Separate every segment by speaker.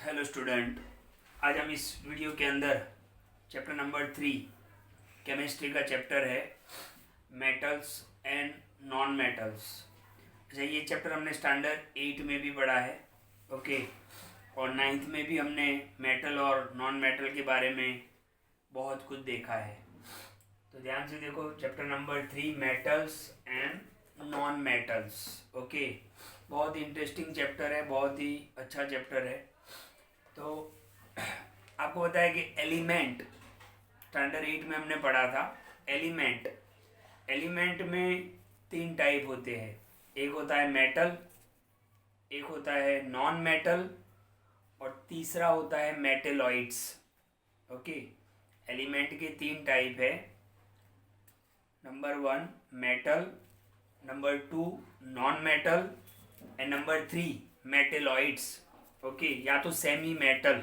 Speaker 1: Hello student, आज हम इस वीडियो के अंदर चैप्टर नंबर 3 केमिस्ट्री का चैप्टर है मेटल्स एंड नॉन मेटल्स। अच्छा, ये चैप्टर हमने स्टैंडर्ड 8 में भी पढ़ा है, ओके, और 9th में भी हमने मेटल और नॉन मेटल के बारे में बहुत कुछ देखा है। तो ध्यान से देखो, chapter number 3 metals and non metals, okay. बहुत ही इंटरेस्टिंग चैप्टर है, बहुत ही अच्छा चैप्टर है। तो आपको पता है कि एलिमेंट स्टैंडर्ड 8 में हमने पढ़ा था। एलिमेंट एलिमेंट में 3 टाइप होते हैं। एक होता है मेटल, एक होता है नॉन मेटल और तीसरा होता है मेटेलॉइड्स, ओके। एलिमेंट के 3 टाइप है। Number 1 metal, number 2 non metal and number 3 metalloids, okay, या तो सेमी मेटल।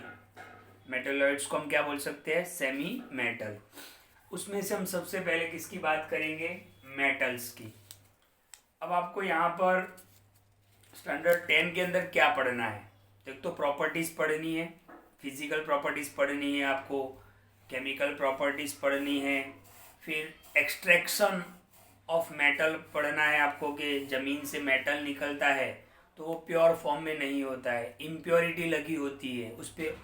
Speaker 1: मेटेलॉइड्स को हम क्या बोल सकते हैं? Semi metal. उसमें से हम सबसे पहले किसकी बात करेंगे? मेटल्स की। अब आपको यहाँ पर स्टैंडर्ड 10 के अंदर क्या पढ़ना है? एक तो प्रॉपर्टीज पढ़नी है, फिजिकल प्रॉपर्टीज पढ़नी है, आपको केमिकल प्रॉपर्टीज पढ़नी है, फिर एक्सट्रैक्शन ऑफ मेटल पढ़ना है आपको कि ज़मीन से मेटल निकलता है तो वो प्योर फॉर्म में नहीं होता है, इम्प्योरिटी लगी होती है उस पर,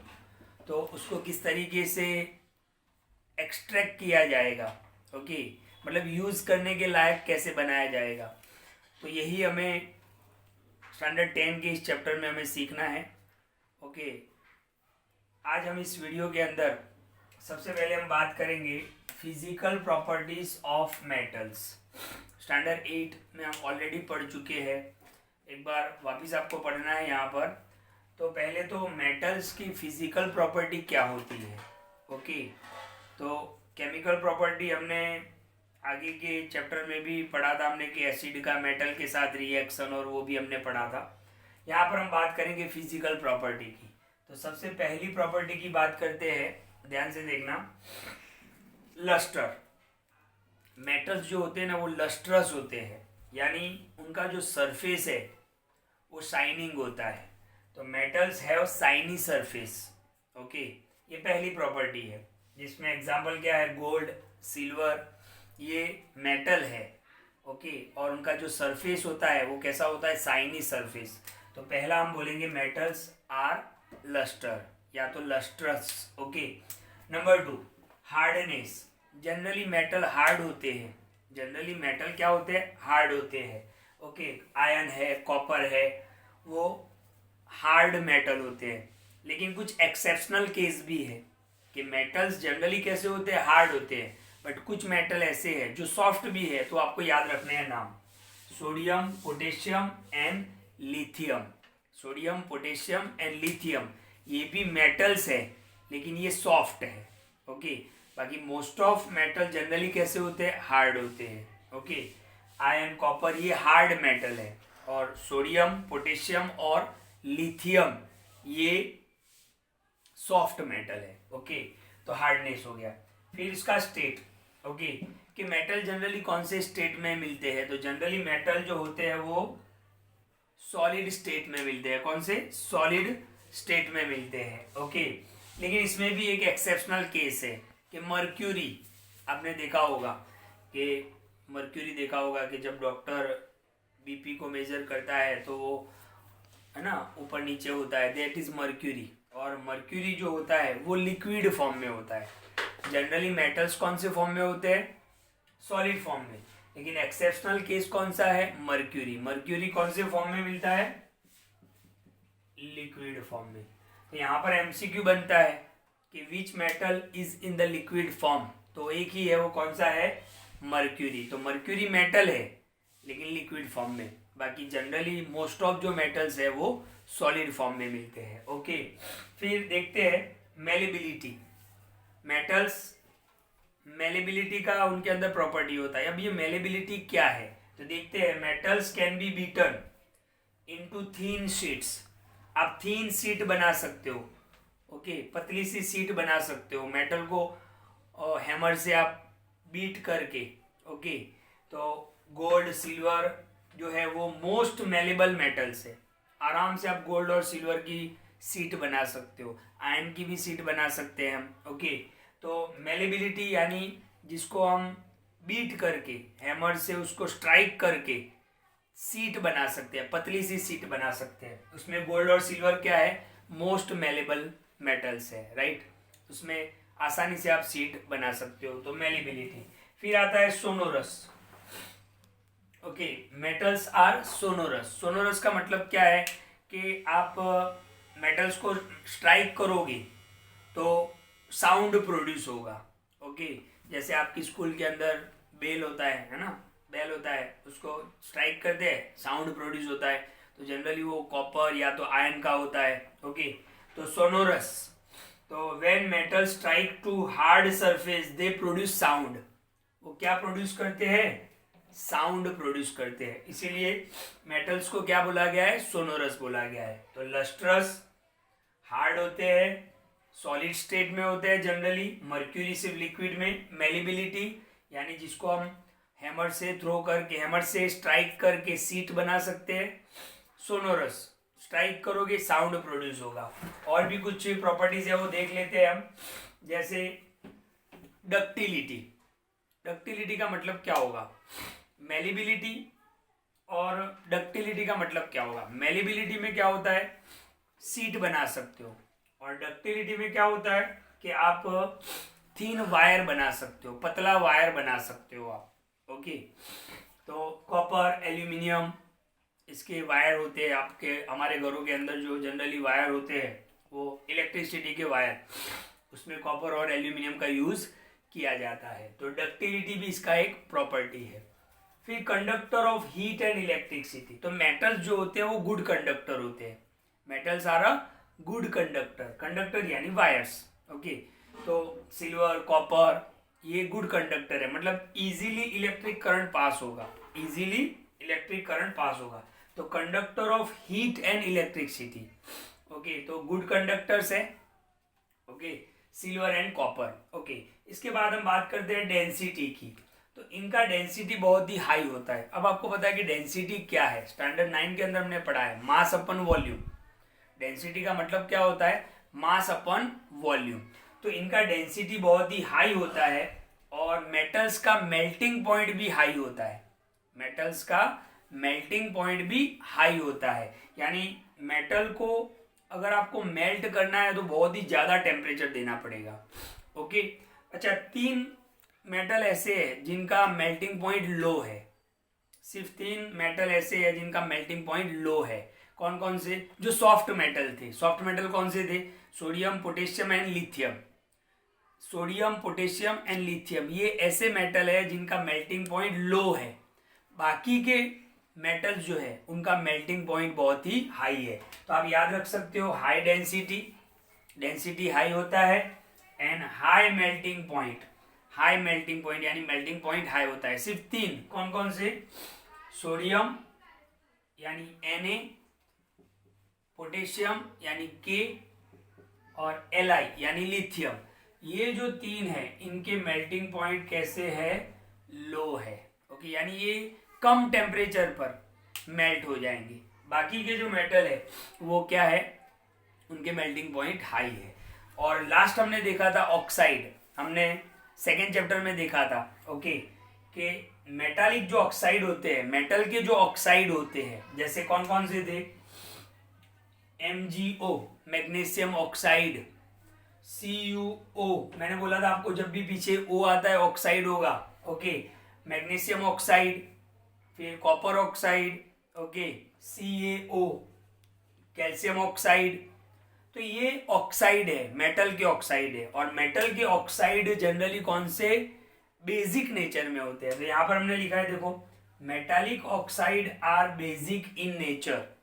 Speaker 1: तो उसको किस तरीके से एक्सट्रैक्ट किया जाएगा, ओके, मतलब यूज़ करने के लायक कैसे बनाया जाएगा। तो यही हमें स्टैंडर्ड 10 के इस चैप्टर में हमें सीखना है, ओके। आज हम इस वीडियो के अंदर सबसे पहले हम बात करेंगे physical properties of metals. Standard 8 में हम ऑलरेडी पढ़ चुके हैं, एक बार वापस आपको पढ़ना है यहाँ पर। तो पहले तो मेटल्स की फिजिकल प्रॉपर्टी क्या होती है, ओके। तो केमिकल प्रॉपर्टी हमने आगे के चैप्टर में भी पढ़ा था हमने कि एसिड का मेटल के साथ रिएक्शन, और वो भी हमने पढ़ा था। यहाँ पर हम बात करेंगे फिजिकल प्रॉपर्टी की। तो सबसे पहली प्रॉपर्टी की बात करते हैं, ध्यान से देखना, लस्टर। मेटल्स जो होते हैं ना वो लस्ट्रस होते हैं, यानी उनका जो सरफेस है वो शाइनिंग होता है। तो metals have shiny surface, okay, ये पहली प्रॉपर्टी है, जिसमें एग्जांपल क्या है? गोल्ड, सिल्वर, ये मेटल है, ओके, और उनका जो सरफेस होता है वो कैसा होता है? Shiny surface. तो पहला हम बोलेंगे मेटल्स आर लस्टर या तो lustrous, okay. Number 2 hardness. Generally metal hard होते हैं, जनरली मेटल क्या होते हैं? हार्ड होते हैं, ओके। आयरन है, कॉपर है, वो हार्ड मेटल होते हैं। लेकिन कुछ एक्सेप्शनल केस भी है कि मेटल्स जनरली कैसे होते हैं? हार्ड होते हैं, बट कुछ मेटल ऐसे हैं जो सॉफ्ट भी है। तो आपको याद रखने हैं नाम, sodium, potassium and lithium. Sodium, potassium and lithium, ये भी मेटल्स है लेकिन ये सॉफ्ट है, ओके। बाकी मोस्ट ऑफ मेटल जनरली कैसे होते हैं? हार्ड होते हैं, ओके। आयरन, कॉपर, ये हार्ड मेटल है, और सोडियम, पोटेशियम और लिथियम ये सॉफ्ट मेटल है, ओके। तो हार्डनेस हो गया। फिर इसका स्टेट, ओके, कि मेटल जनरली कौन से स्टेट में मिलते हैं? तो जनरली मेटल जो होते हैं वो सॉलिड स्टेट में मिलते हैं। कौन से? सॉलिड स्टेट में मिलते हैं, ओके। लेकिन इसमें भी एक एक्सेप्शनल केस है कि मर्क्यूरी, आपने देखा होगा कि मर्क्यूरी देखा होगा कि जब डॉक्टर बीपी को मेजर करता है तो वो है ना ऊपर नीचे होता है, दैट इज मर्क्यूरी। और मर्क्यूरी जो होता है वो लिक्विड फॉर्म में होता है। जनरली मेटल्स कौन से फॉर्म में होते हैं? सॉलिड फॉर्म में। लेकिन एक्सेप्शनल केस कौन सा है? मर्क्यूरी। मर्क्यूरी कौन से फॉर्म में मिलता है? लिक्विड फॉर्म में। तो यहाँ पर एमसीक्यू बनता है कि which metal is in the liquid form. तो एक ही है, वो कौन सा है? मर्क्यूरी। तो मर्क्यूरी मेटल है लेकिन लिक्विड फॉर्म में। बाकी जनरली मोस्ट ऑफ जो मेटल्स है वो सॉलिड फॉर्म में मिलते हैं, ओके। फिर देखते हैं मेलेबिलिटी। मेटल्स मेलेबिलिटी का उनके अंदर प्रॉपर्टी होता है। अब ये मेलेबिलिटी क्या है तो देखते हैं। Metals can be beaten into thin sheets. आप थीन शीट बना सकते हो, ओके, पतली सी शीट बना सकते हो मेटल को हैमर से आप बीट करके, ओके। तो गोल्ड, सिल्वर जो है वो मोस्ट मेलेबल मेटल्स है। आराम से आप गोल्ड और सिल्वर की सीट बना सकते हो, आयरन की भी सीट बना सकते हैं हम। ओके, तो मेलेबिलिटी यानी जिसको हम बीट करके हैमर से उसको स्ट्राइक करके सीट बना सकते हैं, पतली सी सीट बना सकते हैं। उसमें गोल्ड और सिल्वर क्या है, मोस्ट मेलेबल मेटल्स है, राइट। उसमें आसानी से आप सीट बना सकते हो, तो मेलेबिलिटी। फिर आता है sonorous. Okay, metals are sonorous. Sonorous का मतलब क्या है कि आप मेटल्स को स्ट्राइक करोगे तो साउंड प्रोड्यूस होगा। ओके, जैसे आपकी स्कूल के अंदर बेल होता है ना, बेल होता है, उसको स्ट्राइक करते हैं, साउंड प्रोड्यूस होता है, तो जनरली वो कॉपर या तो आयरन का होता है। ओके, तो सोनोरस, तो when metal strike to hard surface they produce sound. वो क्या प्रोड्यूस करते हैं, साउंड प्रोड्यूस करते हैं, इसीलिए मेटल्स को क्या बोला गया है, सोनोरस बोला गया है। तो लस्ट्रस हार्ड होते हैं, सॉलिड स्टेट में होते हैं जनरली, मर्क्यूरी सिर्फ लिक्विड में। मेलिबिलिटी यानी जिसको हम हैमर से थ्रो करके, हैमर से स्ट्राइक करके सीट बना सकते हैं। सोनोरस, स्ट्राइक करोगे साउंड प्रोड्यूस होगा। और भी कुछ प्रॉपर्टीज है वो देख लेते हैं हम, जैसे डक्टिलिटी। डक्टिलिटी का मतलब क्या होगा, मेलिबिलिटी और डक्टिलिटी का मतलब क्या होगा। मेलिबिलिटी में क्या होता है, सीट बना सकते हो, और डक्टिलिटी में क्या होता है कि आप थिन वायर बना सकते हो, पतला वायर बना सकते हो आप। ओके, तो कॉपर, एल्यूमिनियम, इसके वायर होते हैं आपके, हमारे घरों के अंदर जो जनरली वायर होते हैं वो इलेक्ट्रिसिटी के वायर, उसमें कॉपर और एल्यूमिनियम का यूज किया जाता है। तो डक्टिलिटी भी इसका एक प्रॉपर्टी है। फिर conductor of heat and electricity, तो मेटल्स जो होते हैं वो गुड कंडक्टर होते हैं। Metals are a good conductor, conductor यानी वायर्स। ओके, तो सिल्वर, कॉपर, ये गुड कंडक्टर है, मतलब इजीली इलेक्ट्रिक करंट पास होगा, इजीली इलेक्ट्रिक करंट पास होगा। तो conductor of heat and electricity. Okay, तो गुड कंडक्टर्स है। Okay, silver and copper. Okay, इसके बाद हम बात करते हैं डेंसिटी की। तो इनका डेंसिटी बहुत ही हाई होता है। अब आपको पता है कि डेंसिटी क्या है, स्टैंडर्ड 9 के अंदर हमने पढ़ा है, मास अपन वॉल्यूम। डेंसिटी का मतलब क्या होता है, मास अपन वॉल्यूम। तो इनका डेंसिटी बहुत ही हाई होता है, और मेटल्स का मेल्टिंग पॉइंट भी हाई होता है। मेटल्स का मेल्टिंग पॉइंट भी हाई होता है, यानी मेटल को अगर आपको मेल्ट करना है तो बहुत ही ज्यादा टेम्परेचर देना पड़ेगा। ओके, अच्छा, 3 मेटल ऐसे है जिनका मेल्टिंग पॉइंट लो है। सिर्फ 3 मेटल ऐसे है जिनका मेल्टिंग पॉइंट लो है। कौन कौन से, जो सॉफ्ट मेटल थे। सॉफ्ट मेटल कौन से थे, sodium, potassium and lithium. Sodium, potassium and lithium, ये ऐसे मेटल है जिनका मेल्टिंग पॉइंट लो है। बाकी के मेटल्स जो है उनका मेल्टिंग पॉइंट बहुत ही हाई है। तो आप याद रख सकते हो, हाई डेंसिटी, डेंसिटी हाई होता है, and high melting point. High melting point यानी मेल्टिंग पॉइंट हाई होता है। सिर्फ 3, कौन कौन से, सोडियम यानी Na, पोटेशियम यानी K, और Li यानी लिथियम। ये जो 3 है इनके मेल्टिंग पॉइंट कैसे है, लो है। ओके, यानी ये कम टेम्परेचर पर मेल्ट हो जाएंगे। बाकी के जो मेटल है वो क्या है, उनके मेल्टिंग पॉइंट हाई है। और लास्ट हमने देखा था ऑक्साइड, हमने सेकेंड चैप्टर में देखा था। ओके, कि मेटालिक जो ऑक्साइड होते हैं, मेटल के जो ऑक्साइड होते हैं, जैसे कौन कौन से थे, MgO मैग्नीशियम ऑक्साइड, CuO, मैंने बोला था आपको जब भी पीछे O आता है ऑक्साइड होगा। ओके, मैग्नीशियम ऑक्साइड, फिर copper oxide, okay, CaO, calcium oxide. तो ये ऑक्साइड है, मेटल के ऑक्साइड है। और मेटल के ऑक्साइड जनरली कौन से, बेसिक नेचर में होते हैं। तो यहां पर हमने लिखा है, देखो, metallic oxide are basic in nature.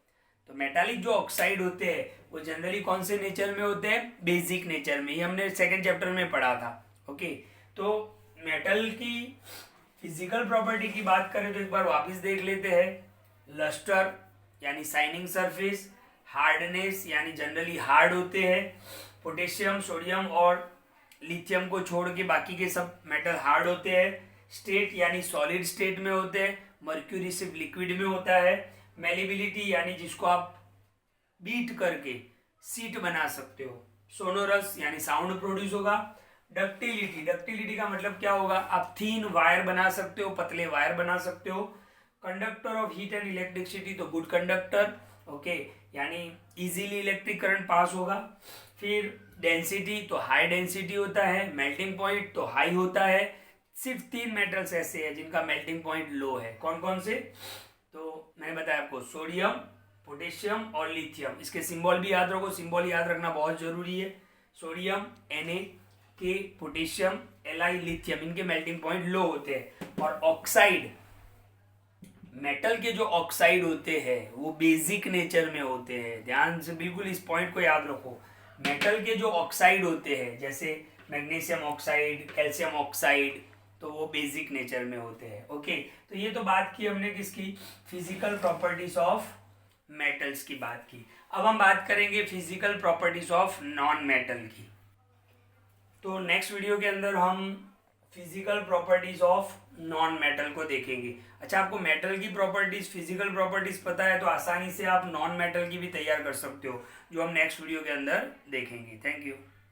Speaker 1: तो मेटालिक जो ऑक्साइड होते हैं वो जनरली कौन से नेचर में होते हैं, बेसिक नेचर में। ये हमने सेकेंड चैप्टर में पढ़ा था। ओके, तो मेटल की फिजिकल प्रॉपर्टी की बात करें तो एक बार वापस देख लेते हैं। लस्टर यानी शाइनिंग सरफेस, हार्डनेस यानी जनरली हार्ड होते हैं। पोटेशियम, सोडियम और लिथियम को छोड़ के बाकी के सब मेटल हार्ड होते हैं। स्टेट यानी सॉलिड स्टेट में होते हैं। मर्क्यूरी सिर्फ लिक्विड में होता है। मेलिबिलिटी यानी जिसको आप बीट करके सीट बना सकते हो। सोनोरस यानी साउंड प्रोड्यूस होगा। डक्टिलिटी, डक्टिलिटी का मतलब क्या होगा, आप थीन वायर बना सकते हो, पतले वायर बना सकते हो। Conductor of heat and electricity, तो गुड कंडक्टर, ओके, यानी इजीली इलेक्ट्रिक करंट पास होगा। फिर डेंसिटी, तो हाई डेंसिटी होता है। मेल्टिंग पॉइंट तो हाई होता है। सिर्फ 3 मेटल्स ऐसे हैं जिनका मेल्टिंग पॉइंट लो है। कौन कौन से, तो मैंने बताया आपको, सोडियम, पोटेशियम और लिथियम। इसके सिंबल भी याद रखो, सिंबल याद रखना बहुत जरूरी है। सोडियम Na, के पोटेशियम Li, लिथियम, इनके मेल्टिंग पॉइंट लो होते हैं। और ऑक्साइड, मेटल के जो ऑक्साइड होते हैं वो बेसिक नेचर में होते हैं। ध्यान से बिल्कुल इस पॉइंट को याद रखो। मेटल के जो ऑक्साइड होते हैं जैसे मैग्नीशियम ऑक्साइड, कैल्शियम ऑक्साइड, तो वो बेसिक नेचर में होते हैं। ओके, तो ये तो बात की हमने किसकी, फिजिकल प्रॉपर्टीज ऑफ मेटल्स की बात की। अब हम बात करेंगे physical properties of non metal की। तो नेक्स्ट वीडियो के अंदर हम physical properties of non metal को देखेंगे। अच्छा, आपको मेटल की प्रॉपर्टीज, फिजिकल प्रॉपर्टीज पता है तो आसानी से आप नॉन मेटल की भी तैयार कर सकते हो, जो हम नेक्स्ट वीडियो के अंदर देखेंगे। Thank you.